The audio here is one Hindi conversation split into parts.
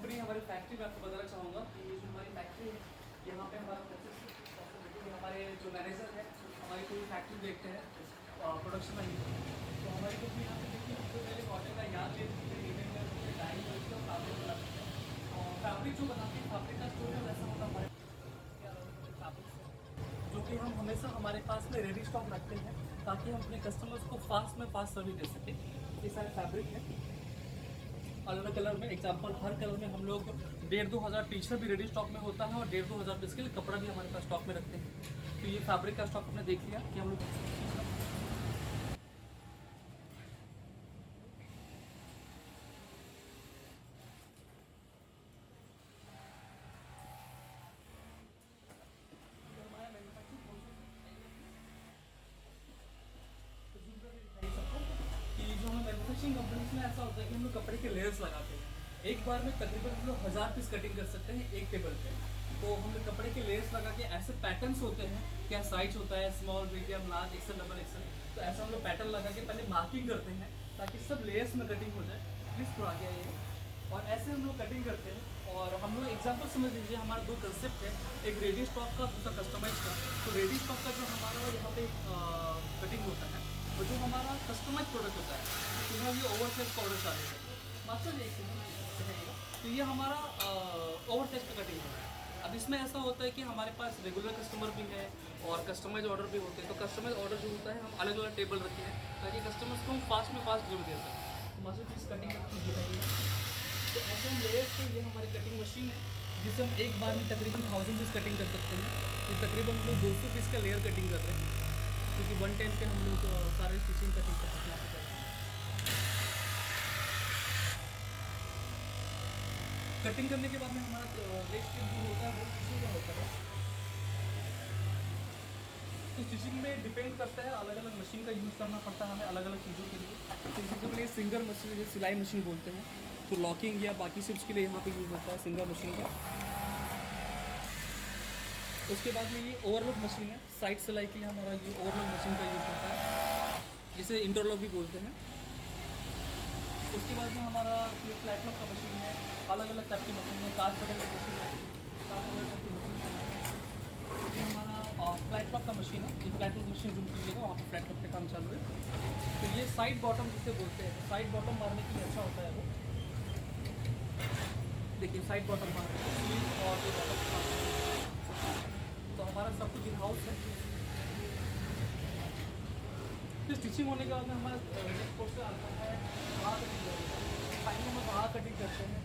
कंपनी हमारी फैक्ट्री में आपको बताना चाहूँगा कि ये जो हमारी फैक्ट्री है यहाँ पे हमारा प्रोसेस हमारे जो मैनेजर है हमारी पूरी फैक्ट्री देखते हैं प्रोडक्शन लाइन। तो हमारी कंपनी यहाँ पे देखिए सबसे पहले कॉटन का याद लेते हैं और फैब्रिक जो बनाते हैं फैब्रिक का स्टोर है वैसा होता हमारे फैब्रिक जो कि हम हमेशा हमारे पास में रेडी स्टॉक रखते हैं ताकि हम अपने कस्टमर्स को फास्ट सर्विस दे सकें। ये सारे फैब्रिक है अलग अलग कलर में, एग्जांपल हर कलर में हम लोग 1,500-2 हज़ार टी शर्ट भी रेडी स्टॉक में होता है और 1,500-2 हज़ार पीस के लिए कपड़ा भी हमारे पास स्टॉक में रखते हैं। तो ये फैब्रिक का स्टॉक आपने देख लिया कि हम लोग कि जो हमें मैन्युफैक्चरिंग कंपनीज में ऐसा होता है कि हम लोग कपड़े के लेयर्स लगाते हैं। एक बार में तकरीबन हम लोग 1000 पीस कटिंग कर सकते हैं एक टेबल पे। तो हम लोग कपड़े के लेयर्स लगा के ऐसे पैटर्न्स होते हैं, क्या साइज होता है small medium large XL double XL, तो ऐसा हम लोग पैटर्न लगा के पहले मार्किंग करते हैं ताकि सब लेयर्स में कटिंग हो जाए। प्लीज़ थोड़ा आगे आइए। और ऐसे हम लोग कटिंग करते हैं और हम लोग एग्जाम्पल समझ लीजिए हमारा दो कंसेप्ट है, एक रेडी स्टॉक का दूसरा कस्टमाइज का। तो रेडी स्टॉक का जो हमारा यहाँ पे कटिंग होता है और जो हमारा कस्टमाइज प्रोडक्ट होता है तो ये ओवरसाइज का ऑर्डर चालू है मास्टर तो ये हमारा ओवरसाइज का कटिंग होता है। अब इसमें ऐसा होता है कि हमारे पास रेगुलर कस्टमर भी है और कस्टमाइज ऑर्डर भी होते हैं। तो कस्टमाइज ऑर्डर जो होता है हम अलग अलग टेबल रखे हैं ताकि कस्टमर्स को हम फास्ट डिलीवर दे सकें। तो मास्टर पीस कटिंग दिखाइए। तो ऐसे हम लेयर्स पे ये हमारी कटिंग मशीन है जिससे हम एक बार में तकरीबन 1000 पीस कटिंग कर सकते हैं। तो तकरीबन हम लोग 200 पीस का लेयर कटिंग कर रहे हैं क्योंकि 1 टाइम पे हम लोग सारे स्टिचिंग कटिंग कर सकते हैं। कटिंग करने के बाद में हमारा नेक्स्ट स्टेप जो होता है वो स्टिचिंग का होता है। तो स्टिचिंग में डिपेंड करता है, अलग अलग मशीन का यूज़ करना पड़ता है हमें अलग अलग चीज़ों के लिए। तो इसी के लिए सिंगर मशीन जो सिलाई मशीन बोलते हैं, तो लॉकिंग या बाकी सिप्स के लिए यहाँ पे यूज़ होता है सिंगर मशीन का। उसके बाद में ये ओवरलॉक मशीन है, साइड सिलाई के लिए हमारा ये ओवरलॉक मशीन का यूज़ होता है जिसे इंटरलॉक भी बोलते हैं। उसके बाद में हमारा ये फ्लैट लॉक का मशीन है, अलग अलग टाइप की मशीन है, काज बटन की मशीन है, ये हमारा फ्लैट लॉक का मशीन है। ये फ्लैट लॉक मशीन जूम कीजिएगा वहाँ पर फ्लैट लॉक पे काम चालू है। तो ये साइड बॉटम जिसे बोलते हैं, साइड बॉटम मारने के लिए अच्छा होता है वो। देखिए साइड बॉटम मारने के लिए और ये बॉटम, तो हमारा सब कुछ इन हाउस है। फिर स्टिचिंग होने के बाद में हमारा नेक्स्ट प्रोसेस आता है धागा कटिंग। फाइनल में धागा कटिंग करते हैं,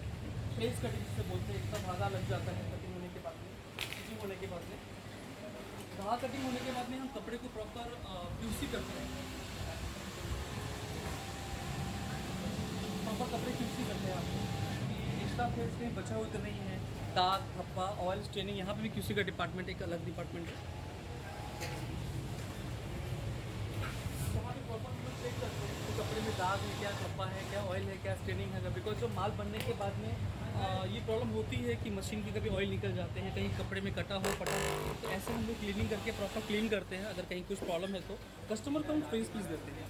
फेस कटिंग जिसे बोलते हैं। एकदम धागा लग जाता है कटिंग होने के बाद में, स्टिचिंग होने के बाद में। धागा कटिंग होने के बाद में हम कपड़े को प्रॉपर क्यूसी करते हैं, प्रॉपर कपड़े क्यूसी करते हैं आपको कि एक्स्ट्रा फेस कहीं बचा हुआ तो नहीं है, दाग धब्बा ऑयल स्टेनिंग। यहाँ पे भी क्यूसी का डिपार्टमेंट एक अलग डिपार्टमेंट है। चेक करते हैं तो कपड़े में दाग है क्या, धब्बा है क्या, ऑयल है क्या, स्टेनिंग है क्या। बिकॉज जो माल बनने के बाद में ये प्रॉब्लम होती है कि मशीन की कभी ऑयल निकल जाते हैं, कहीं कपड़े में कटा हो फटा हो। तो ऐसे हम लोग क्लीनिंग करके प्रॉपर क्लीन करते हैं। अगर कहीं कुछ प्रॉब्लम है तो कस्टमर को हम फ्रेश पीस देते हैं।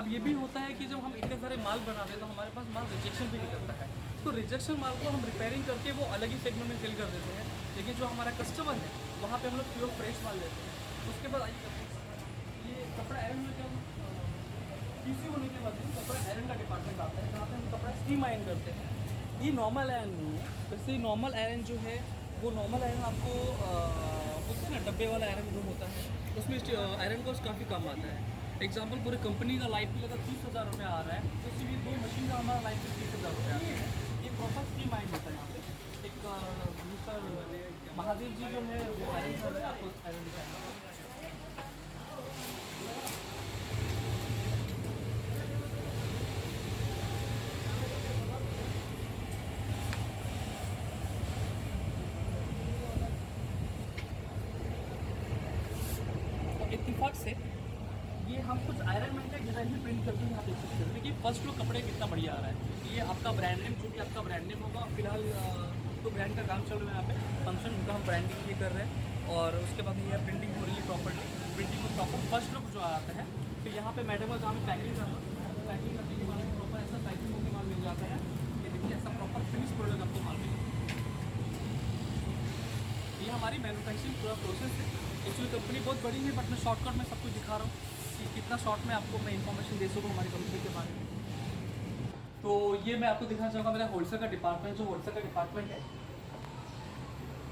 अब ये भी होता है कि जब हम इतने सारे माल बनाते हैं तो हमारे पास माल रिजेक्शन भी निकलता है। तो रिजेक्शन माल को हम रिपेयरिंग करके वो अलग ही सेगमेंट में सेल कर देते हैं। लेकिन जो हमारा कस्टमर है वहाँ पर हम लोग प्योर फ्रेश माल लेते हैं। उसके बाद आइए ये कपड़ा आयरन में क्या क्यूसी होने के बाद में कपड़ा आयरन का डिपार्टमेंट आता है जहाँ पे हम कपड़ा स्टीम आयरन करते हैं। ये नॉर्मल आयरन नहीं है। वैसे नॉर्मल आयरन जो है वो नॉर्मल आयरन आपको होता है ना डब्बे वाला आयरन जो होता है उसमें आयरन कॉस्ट काफ़ी कम आता है। एग्जाम्पल पूरी कंपनी का लाइफ बिल अगर 30,000 रुपये आ रहा है तो सिर्फ दो मशीन का हमारा लाइफ बिल 30,000 रुपये आता है। ये प्रॉपर स्टीम आयरन होता है। यहाँ पे एक दूसरा महादेव जी जो है वो आयरन कर रहे हैं, आपको आयरन दिखाएंगे। इत्तेफाक से ये हम कुछ आयरन मैन का डिज़ाइन भी प्रिंट करके यहाँ देख सकते हैं। देखिए फर्स्ट लुक कपड़े कितना बढ़िया आ रहा है। ये आपका ब्रांड नेम, जो कि आपका ब्रांड नेम होगा। फिलहाल तो ब्रांड का काम चल रहा है यहाँ पे फंक्शन, उनका हम ब्रांडिंग भी कर रहे हैं। और उसके बाद ये प्रिंटिंग हो रही है प्रॉपरली। प्रिंटिंग को प्रॉपर फर्स्ट लुक जो आता है। फिर यहाँ पे मैडम का काम पैकिंग करना, पैकिंग करने के बाद प्रॉपर ऐसा पैकिंग होकर माल मिल जाता है। ये देखिए ऐसा प्रॉपर फिनिश प्रोडक्ट आपको माल मिलेगा। ये हमारी मैन्युफैक्चरिंग पूरा प्रोसेस है। एक्चुअली कंपनी बहुत बड़ी है, बट मैं शॉर्टकट में सब कुछ दिखा रहा हूँ कि कितना शॉर्ट में आपको मैं इन्फॉर्मेशन दे सकूँ हमारी कंपनी के बारे में। तो ये मैं आपको दिखाना चाहूँगा मेरा होलसेल का डिपार्टमेंट, जो होलसेल का डिपार्टमेंट है,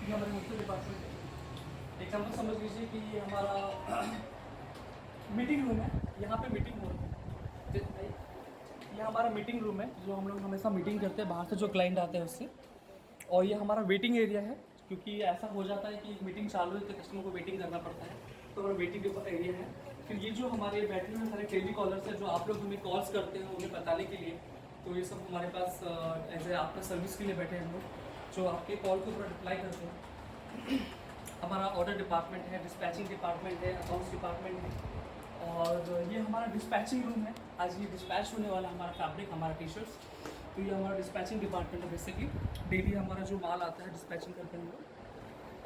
ये हमारे होलसेल डिपार्टमेंट है। एग्जाम्पल समझ लीजिए कि ये हमारा मीटिंग रूम है, यहाँ पे मीटिंग हो रही है। ये हमारा मीटिंग रूम है, जो हम लोग हमेशा मीटिंग करते हैं बाहर से जो क्लाइंट आते हैं उससे। और ये हमारा वेटिंग एरिया है, क्योंकि ऐसा हो जाता है कि मीटिंग चालू है तो कस्टमर को वेटिंग करना पड़ता है, तो हमारा वेटिंग एरिया है। फिर ये जो हमारे बैठे हुए सारे टेली कॉलर्स हैं, जो आप लोग हमें कॉल्स करते हैं उन्हें बताने के लिए, तो ये सब हमारे पास एज ए आपका सर्विस के लिए बैठे हैं हम लोग, जो आपके कॉल को पूरा रिप्लाई करते हैं। हमारा ऑर्डर डिपार्टमेंट है, डिस्पैचिंग डिपार्टमेंट है, अकाउंट्स डिपार्टमेंट है। और ये हमारा डिस्पैचिंग रूम है। आज ये डिस्पैच होने वाला हमारा फैब्रिक, हमारा टी शर्ट्स, तो ये हमारा डिस्पैचिंग डिपार्टमेंट है। बेसिकली डेली हमारा जो माल आता है डिस्पैचिंग करते हैं हम लोग।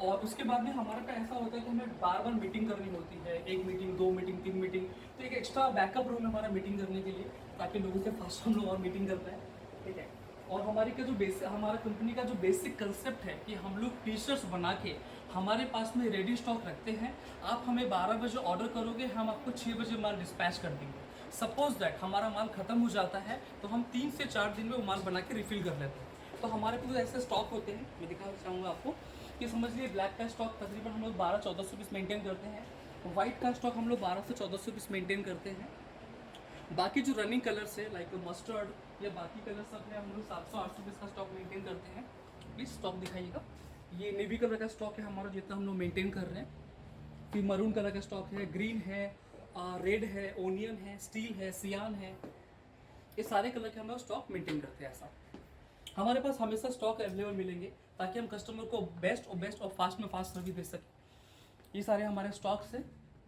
और उसके बाद में हमारा का ऐसा होता है कि हमें बार बार मीटिंग करनी होती है, 1 मीटिंग, 2 मीटिंग, 3 मीटिंग, तो एक एक्स्ट्रा बैकअप रूम है हमारा मीटिंग करने के लिए, ताकि लोगों से फास्ट हम लोग और मीटिंग कर पाएँ, ठीक है। और हमारी का जो हमारा कंपनी का जो बेसिक कंसेप्ट है कि हम लोग टी शर्ट्स बना के हमारे पास में रेडी स्टॉक रखते हैं। आप हमें 12 बजे ऑर्डर करोगे, हम आपको 6 बजे माल डिस्पैच कर देंगे। सपोज दैट हमारा माल खत्म हो जाता है तो हम 3 से 4 दिन में वो माल बना के रिफिल कर लेते हैं। तो हमारे पास ऐसे स्टॉक होते हैं, मैं दिखाना चाहूँगा आपको कि समझ लीजिए ब्लैक का स्टॉक तकरीबन हम लोग 1200-1400 पीस मेंटेन करते हैं। वाइट का स्टॉक हम लोग 1200 से 1400 पीस मेंटेन करते हैं। बाकी जो रनिंग कलर्स है लाइक मस्टर्ड या बाकी कलर सब है, हम लोग 700-800 पीस का स्टॉक मेंटेन करते हैं। प्लीज़ स्टॉक दिखाइएगा। ये नेवी कलर का स्टॉक है हमारा, जितना हम लोग मेंटेन कर रहे हैं। फिर मरून कलर का स्टॉक है, ग्रीन है, रेड है, ओनियन है, स्टील है, सियान है। ये सारे कलर के हम लोग स्टॉक मेंटेन करते हैं। ऐसा हमारे पास हमेशा स्टॉक अवेलेबल मिलेंगे, ताकि हम कस्टमर को बेस्ट और फास्ट में फास्ट सर्विस दे सकें। ये सारे हमारे स्टॉक्स हैं,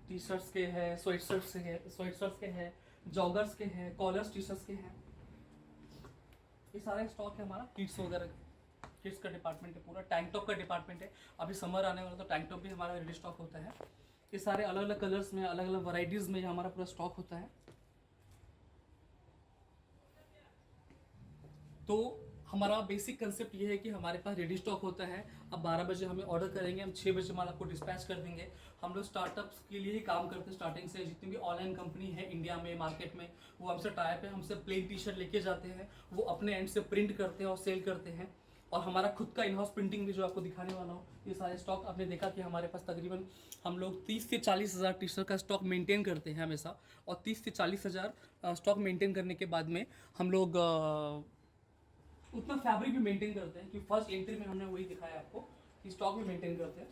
टी शर्ट्स के हैं, स्वेट शर्ट्स के हैं, जॉगर्स के हैं, कॉलर्स टी शर्ट्स के हैं। ये सारे स्टॉक है हमारा। किड्स वगैरह, किड्स का डिपार्टमेंट है पूरा। टैंक टॉप का डिपार्टमेंट है, अभी समर आने वाला तो टैंक टॉप भी हमारा रेडी स्टॉक होता है। ये सारे अलग अलग कलर्स में, अलग अलग वैरायटीज़ में हमारा पूरा स्टॉक होता है। तो हमारा बेसिक कंसेप्ट ये है कि हमारे पास रेडी स्टॉक होता है। अब 12 बजे हमें ऑर्डर करेंगे, हम 6 बजे माल आपको डिस्पैच कर देंगे। हम लोग स्टार्टअप्स के लिए ही काम करते हैं स्टार्टिंग से। जितनी भी ऑनलाइन कंपनी है इंडिया में, मार्केट में, वो हमसे टाइप है, हमसे प्लेन टी शर्ट लेके जाते हैं, वो अपने एंड से प्रिंट करते हैं और सेल करते हैं। और हमारा खुद का इन हाउस प्रिंटिंग भी जो आपको दिखाने वाला हूँ, ये सारे स्टॉक आपने देखा कि हमारे पास तकरीबन हम लोग 30 से 40 हज़ार टी शर्ट का स्टॉक मेंटेन करते हैं हमेशा। और 30 से 40 हज़ार स्टॉक मेंटेन करने के बाद में हम लोग उतना फैब्रिक भी मेंटेन करते हैं कि फर्स्ट एंट्री में हमने वही दिखाया आपको कि स्टॉक भी मेंटेन करते हैं।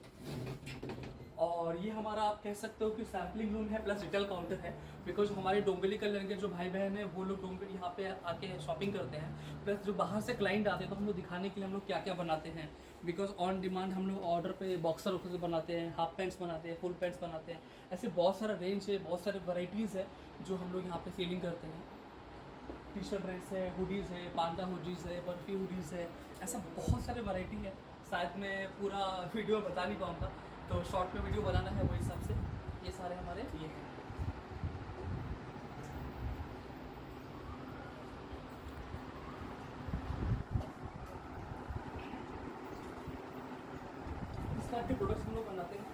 और ये हमारा आप कह सकते हो कि सैम्पलिंग रूम है प्लस रिटेल काउंटर है, बिकॉज हमारे डोंबिवली कलर के जो भाई बहन हैं वो लोग डोंबिवली यहाँ पे आके शॉपिंग करते हैं। प्लस जो बाहर से क्लाइंट आते हैं तो हम लोग दिखाने के लिए हम लोग क्या क्या बनाते हैं, बिकॉज ऑन डिमांड हम लोग ऑर्डर पे बॉक्सर बनाते हैं, हाफ पैंट्स बनाते हैं, फुल पैंट्स बनाते हैं। ऐसे बहुत सारा रेंज है, बहुत सारे वैराइटीज़ है जो हम लोग यहाँ पे सेलिंग करते हैं। टी शर्ट ड्रेस है, हुडीज़ है, पांडा हुडीज़ है, बर्फी हुडीज़ है, ऐसा बहुत सारे वैरायटी है। शायद मैं पूरा वीडियो बता नहीं पाऊँगा, तो शॉर्ट में वीडियो बनाना है वो हिसाब से। ये सारे हमारे ये हैं। इस टाइप के प्रोडक्ट्स हम लोग बनाते हैं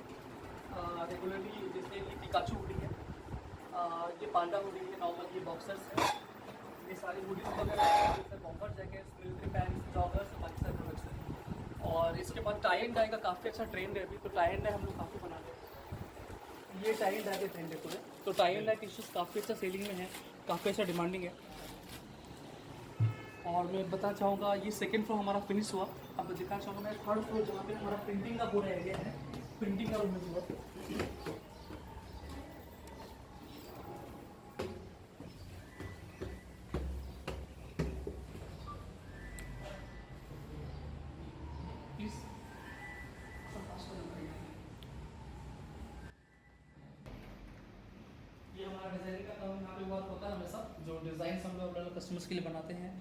रेगुलरली, जैसे ये पिकाचू हुडी है, ये पांडा हुडी है, नॉर्मल ये बॉक्सर्स है, ये सारी हुडीज वगैरह जैसे bomber jackets, military pants, joggers, बाकी सारे प्रोडक्ट्स हैं। और इसके बाद टाई एंड डाई का काफ़ी अच्छा ट्रेंड है अभी, तो टाई एंड डाई हम लोग काफ़ी बनाते हैं। ये टाई एंड डाई के ट्रेंड है पूरे, तो tie and dye T shirts काफ़ी अच्छा सेलिंग में है, काफ़ी अच्छा डिमांडिंग है। और मैं बताना चाहूँगा ये सेकंड फ्लोर हमारा फिनिश हुआ। अब मैं दिखाना चाहूँगा मैं थर्ड फ्लोर जहाँ पे हमारा प्रिंटिंग का पूरा एरिया है, प्रिंटिंग का रूम है पूरा। प्लीज़ ये हमारा डिज़ाइनिंग का काम यहाँ पे वर्क होता है हमेशा। जो डिज़ाइन हम लोग अपने कस्टमर्स के लिए बनाते हैं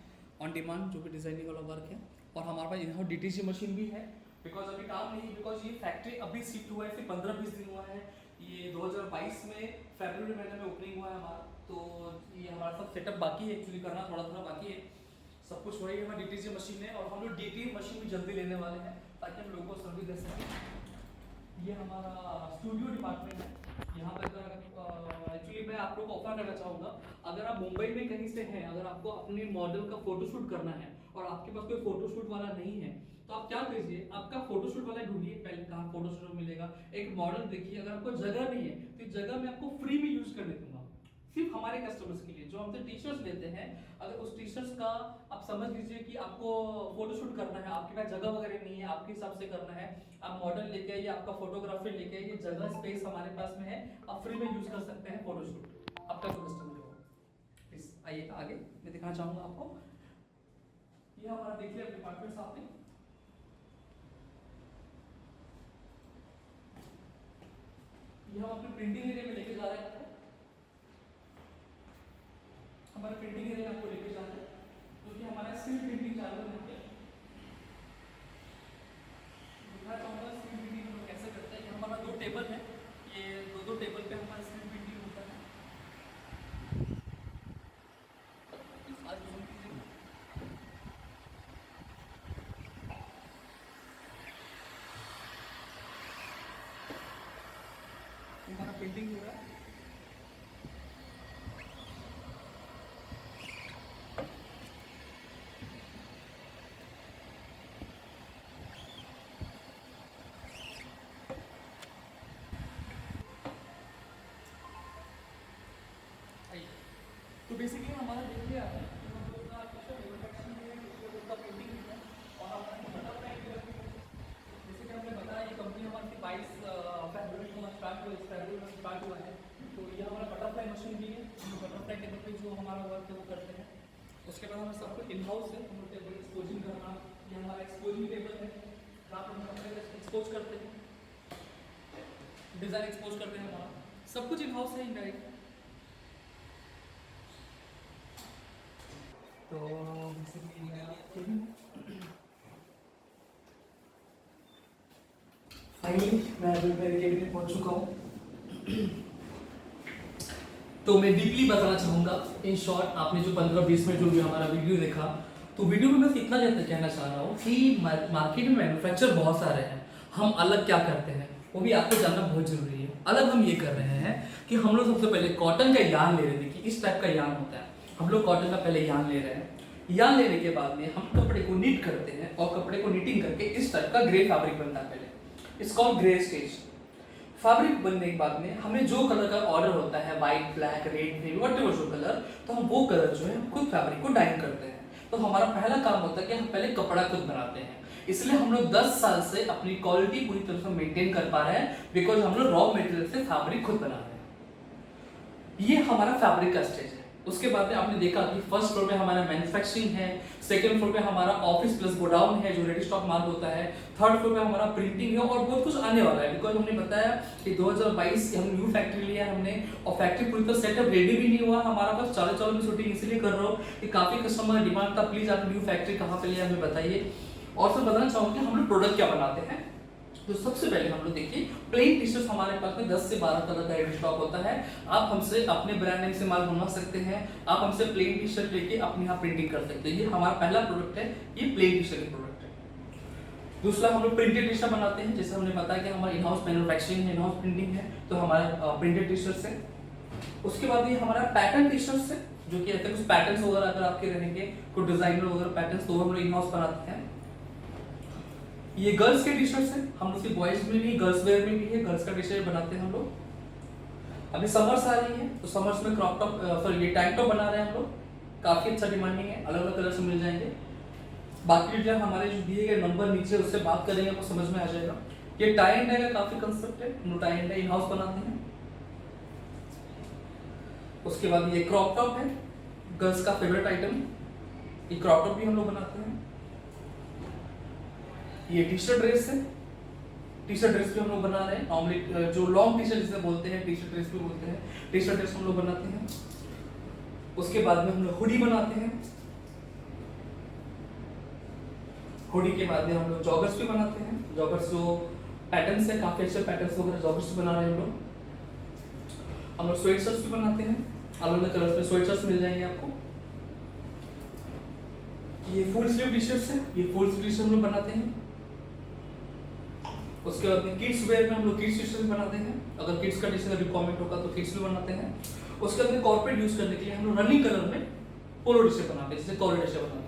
ऑन डिमांड, जो भी डिज़ाइनिंग वाला वर्क है। और हमारे पास यहाँ DTG मशीन भी है, बिकॉज अभी काम नहीं, बिकॉज ये फैक्ट्री अभी शिफ्ट हुआ है, फिर 15-20 दिन हुआ है। ये 2022 में फरवरी महीने में ओपनिंग हुआ है हमारा, तो ये हमारा सब सेटअप बाकी है एक्चुअली करना, थोड़ा थोड़ा बाकी है। सब कुछ हो रही है, हमारी DTG मशीन है। और हम लोग DTG मशीन भी जल्दी लेने वाले हैं, ताकि हम लोगों को सर्विस दे सकें। ये हमारा स्टूडियो डिपार्टमेंट है। यहाँ पर एक्चुअली मैं आप लोग को ऑफर करना चाहूँगा, अगर आप मुंबई में कहीं से हैं, अगर आपको अपने मॉडल का फोटोशूट करना है और आपके पास कोई फोटोशूट वाला नहीं है, तो आप क्या कीजिए, आपका फोटोशूट वाला ढूंढिए। पहले कहाँ फोटोशूट मिलेगा, एक मॉडल देखिए। अगर आपको जगह नहीं है तो इस जगह में आपको फ्री में यूज करने दूंगा, सिर्फ हमारे कस्टमर्स के लिए जो हमसे टी शर्ट्स लेते हैं। अगर उस टी शर्ट्स का आप समझ लीजिए कि आपको फोटोशूट करना है, आपके पास जगह वगैरह नहीं है, आपके हिसाब से करना है, आप मॉडल लेके आइए, आपका फोटोग्राफर लेके आइए, जगह स्पेस हमारे पास में है, आप फ्री में यूज कर सकते हैं फोटोशूट। आपका जो कस्टमर है प्लीज आइए आगे, मैं दिखाना चाहूंगा आपको। ये हमारा देखिए डिपार्टमेंट सामने, ये हम अपने प्रिंटिंग एरिया में लेके जा रहे हैं। हमारे प्रिंटिंग एरिया आपको लेके जा रहे हैं क्योंकि हमारा स्क्रीन प्रिंटिंग चालू है। दिखा चाहूँगा स्क्रीन प्रिंटिंग हम लोग कैसे करते हैं। ये हमारा 2 टेबल है, ये दो टेबल पे हमारा स्क्रीन प्रिंटिंग होता है। आज जूम कीजिए। हमारा प्रिंटिंग हो रहा है। तो बेसिकली हमारा देखिए आप हम लोग का मैन्युफैक्चरिंग है, उसका प्रिंटिंग है और हमारा बटरफ्लाई जैसे कि हमने बताया ये कंपनी हमारी 22 फरवरी को स्टार्ट हुआ, इस फरवरी में स्टार्ट हुआ है। तो ये हमारा बटरफ्लाई मशीन भी है, हम बटरफ्लाई टेबल पे जो हमारा वर्क है वो करते हैं। उसके बाद हमारा सब कुछ इन हाउस है, हम लोग टेबल एक्सपोजिंग करना, ये हमारा एक्सपोजिंग टेबल है जहाँ पर हम कपड़े एक्सपोज करते हैं, डिज़ाइन एक्सपोज करते हैं, हमारा सब कुछ इन हाउस है इनडायरेक्ट। तो फाइनली मैं अभी मेरे केबिन में पहुंच चुका हूँ। तो मैं डीपली बताना चाहूँगा, इन शॉर्ट आपने जो 15-20 मिनट जो भी हमारा वीडियो देखा, तो वीडियो में बस इतना कहना चाह रहा हूँ कि मार्केट में मैन्युफैक्चर बहुत सारे हैं, हम अलग क्या करते हैं वो भी आपको जानना बहुत जरूरी है। अलग हम ये कर रहे हैं कि हम लोग सबसे पहले कॉटन का यार्न ले रहे थे कि इस टाइप का यार्न होता है, हम लोग कॉटन का पहले यार्न ले रहे हैं। यार्न लेने के बाद में हम कपड़े को नीट करते हैं और कपड़े को नीटिंग करके इस टाइप का ग्रे फैब्रिक बनता है। पहले it's called grey stage. Fabric बनने के बाद में हमें जो कलर का ऑर्डर होता है, white, black, red, green, whatever जो कलर, तो हम वो कलर जो है खुद फैब्रिक को डाइन करते हैं। तो हमारा पहला काम होता है कि हम पहले कपड़ा खुद बनाते हैं। इसलिए हम लोग 10 साल से अपनी क्वालिटी पूरी तरह से मेंटेन कर पा रहे हैं, बिकॉज हम लोग रॉ मटेरियल से फैब्रिक खुद बना रहे हैं। ये हमारा फैब्रिक का स्टेज है। उसके बाद में आपने देखा कि फर्स्ट फ्लोर में हमारा मैन्युफैक्चरिंग है, सेकंड फ्लोर पे हमारा ऑफिस प्लस गोडाउन है जो रेडी स्टॉक माल होता है, थर्ड फ्लोर पे हमारा प्रिंटिंग है और बहुत कुछ आने वाला है। बिकॉज हमने बताया कि 2022 हम न्यू फैक्ट्री लिया हमने और फैक्ट्री पूरी तरह सेटअप रेडी भी नहीं हुआ हमारा, बस चालू में शूटिंग इसलिए कर रहा हूँ कि काफी कस्टमर डिमांड था, प्लीज आप न्यू फैक्ट्री कहाँ पे लिया हमें बताइए। और सब बताना चाहूँगी हम लोग प्रोडक्ट क्या बनाते हैं। तो सबसे पहले हम लोग देखिए प्लेन टी शर्ट हमारे पास में 10 से 12 कलर का रेडी स्टॉक होता है। आप हमसे अपने ब्रांड नेम से माल बनवा सकते हैं, आप हमसे प्लेन टी शर्ट लेके अपने यहाँ प्रिंटिंग कर सकते हैं। ये हमारा पहला प्रोडक्ट है, ये प्लेन टी शर्ट का प्रोडक्ट है। दूसरा हम लोग प्रिंटेड टी शर्ट बनाते हैं, जैसे हमने बताया कि हमारा इन हाउस मैन्युफैक्चरिंग है, इन हाउस प्रिंटिंग है, तो हमारा प्रिंटेड टी शर्ट है। उसके बाद ये हमारा पैटर्न टी शर्ट है, जो कि ऐसे कुछ पैटर्न्स वगैरह अगर आपके रहेंगे, कुछ डिजाइनर वगैरह पैटर्न्स, तो हम लोग इन हाउस बनाते हैं। ये गर्ल्स के टी शर्ट्स हैं, हम लोग सिर्फ बॉयज में भी, गर्ल्स वेयर में भी है, गर्ल्स का टी शर्ट बनाते हैं हम लोग। अभी समर्स आ रही है तो समर्स में क्रॉप टॉप, सॉरी ये टैंक टॉप बना रहे हैं हम लोग, काफी अच्छा डिमांडिंग है, अलग अलग कलर से मिल जाएंगे। बाकी जो हमारे जो दिए गए नंबर नीचे उससे बात करेंगे आपको समझ में आ जाएगा। ये टाई एंड डाई का काफी कंसेप्ट है, हम लोग tie and dye in house बनाते हैं। उसके बाद ये क्रॉप टॉप है, गर्ल्स का फेवरेट आइटम, ये क्रॉप टॉप भी हम लोग बनाते हैं। ये टी शर्ट ड्रेस है, टी शर्ट ड्रेस भी हम लोग बना रहे हैं। नॉर्मली जो लॉन्ग टी शर्ट जिसे बोलते हैं, टी शर्ट ड्रेस भी बोलते हैं, टी शर्ट ड्रेस हम लोग बनाते हैं। उसके बाद में हम लोग हुडी बनाते हैं, हुडी के बाद में हम लोग जॉगर्स भी बनाते हैं। जॉगर्स जो पैटर्न्स है, काफी अच्छे पैटर्न्स वगैरह जॉगर्स बना रहे हैं हम लोग स्वेट शर्ट्स भी बनाते हैं, अलग अलग कलर्स में स्वेट शर्ट्स मिल जाएंगे आपको। ये फुल स्लीव टी शर्ट्स है, ये फुल स्लीव हम लोग बनाते हैं। उसके बाद में किड्स वेयर में हम लोग किड्स टी शर्ट बनाते हैं, अगर किड्स का टी शर्ट रिक्वायरमेंट होगा तो किड्स भी बनाते हैं। उसके बाद में कॉर्पोरेट यूज करने के लिए हम लोग रनिंग कलर में पोलो टी शर्ट बनाते हैं, जैसे कॉलर टी शर्ट बनाते हैं।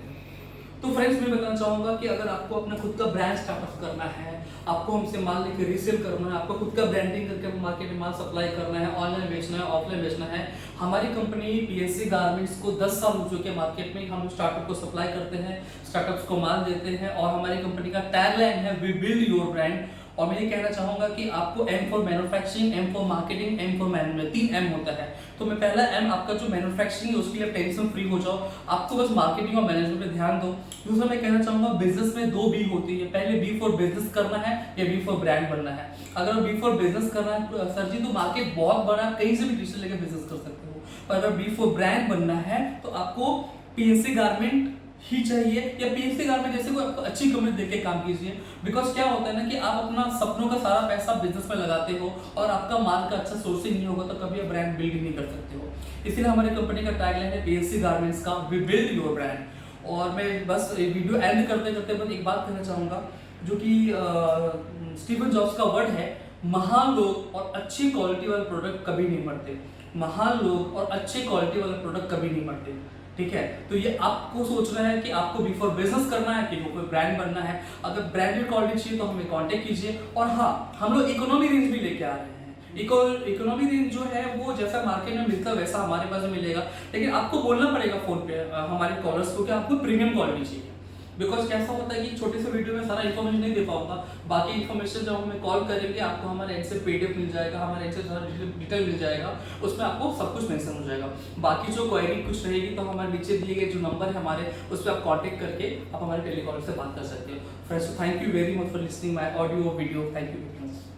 तो फ्रेंड्स मैं बताना चाहूंगा कि अगर आपको अपना खुद का ब्रांड स्टार्टअप करना है, आपको हमसे माल लेके रीसेल करना है, आपको खुद का ब्रांडिंग करके मार्केट में माल सप्लाई करना है, ऑनलाइन बेचना है, ऑफलाइन बेचना है, हमारी कंपनी पीएससी गारमेंट्स को 10 साल हो चुके हैं मार्केट में। हम स्टार्टअप को सप्लाई करते हैं, स्टार्टअप्स को माल देते हैं, और हमारी कंपनी का टैगलाइन है वी बिल्ड योर ब्रांड। और मैं ये कहना चाहूंगा कि आपको M for manufacturing, M for marketing, M for management, 3 M होता है। तो मैं पहला एम आपका जो मैन्युफैक्चरिंग है उसके लिए टेंशन फ्री हो जाओ, आपको बस मार्केटिंग और मैनेजमेंट पे ध्यान दो। दूसरा मैं कहना चाहूंगा बिजनेस में 2 बी होती है, पहले बी फॉर बिजनेस करना है या बी फॉर ब्रांड बनना है। अगर बी फॉर बिजनेस करना है सर जी तो मार्केट बहुत बड़ा, कहीं से भी डिसीजन लेकर बिजनेस कर सकते हो। पर अगर बी फॉर ब्रांड बनना है तो आपको पीएससी गारमेंट ही चाहिए, या पीएससी गारमेंट जैसे कोई आपको अच्छी कंपनी देख के काम कीजिए। बिकॉज क्या होता है ना कि आप अपना सपनों का सारा पैसा बिजनेस में लगाते हो और आपका माल का अच्छा सोर्सिंग नहीं होगा तो कभी आप ब्रांड बिल्ड नहीं कर सकते हो। इसीलिए हमारी कंपनी का टैगलाइन है पीएससी गारमेंट्स का वी बिल्ड योर ब्रांड। और मैं बस वीडियो एंड करते करते बस एक बात कहना चाहूंगा, जो कि स्टीवन जॉब्स का वर्ड है, महान लोग और अच्छी क्वालिटी वाले प्रोडक्ट कभी नहीं मरते। महान लोग और अच्छे क्वालिटी वाले प्रोडक्ट कभी नहीं मरते, ठीक है। तो ये आपको सोचना है कि आपको बी फॉर बिजनेस करना है कि कोई ब्रांड बनना है। अगर ब्रांडेड क्वालिटी चाहिए तो हमें कांटेक्ट कीजिए। और हाँ, हम लोग इकोनॉमी रेंज भी लेके आ रहे हैं। इकोनॉमी रेंज जो है वो जैसा मार्केट में मिलता है वैसा हमारे पास मिलेगा, लेकिन आपको बोलना पड़ेगा फोन पे हमारे कॉलर्स को कि आपको प्रीमियम क्वालिटी चाहिए। बिकॉज कैसा होता है कि छोटे से वीडियो में सारा इन्फॉर्मेशन नहीं दे पाऊंगा, बाकी इन्फॉर्मेशन जब हमें कॉल करेंगे आपको हमारे एंड से पीडीएफ मिल जाएगा, हमारे एंड से सारा डिटेल मिल जाएगा, उसमें आपको सब कुछ मेंशन हो जाएगा। बाकी जो क्वेरी कुछ रहेगी तो हमारे नीचे दिए गए जो नंबर है हमारे, उस पर आप कॉन्टेक्ट करके आप हमारे टेलीकॉलर से बात कर सकते हो। Friends, thank you very much for listening my audio video. Thank you very much.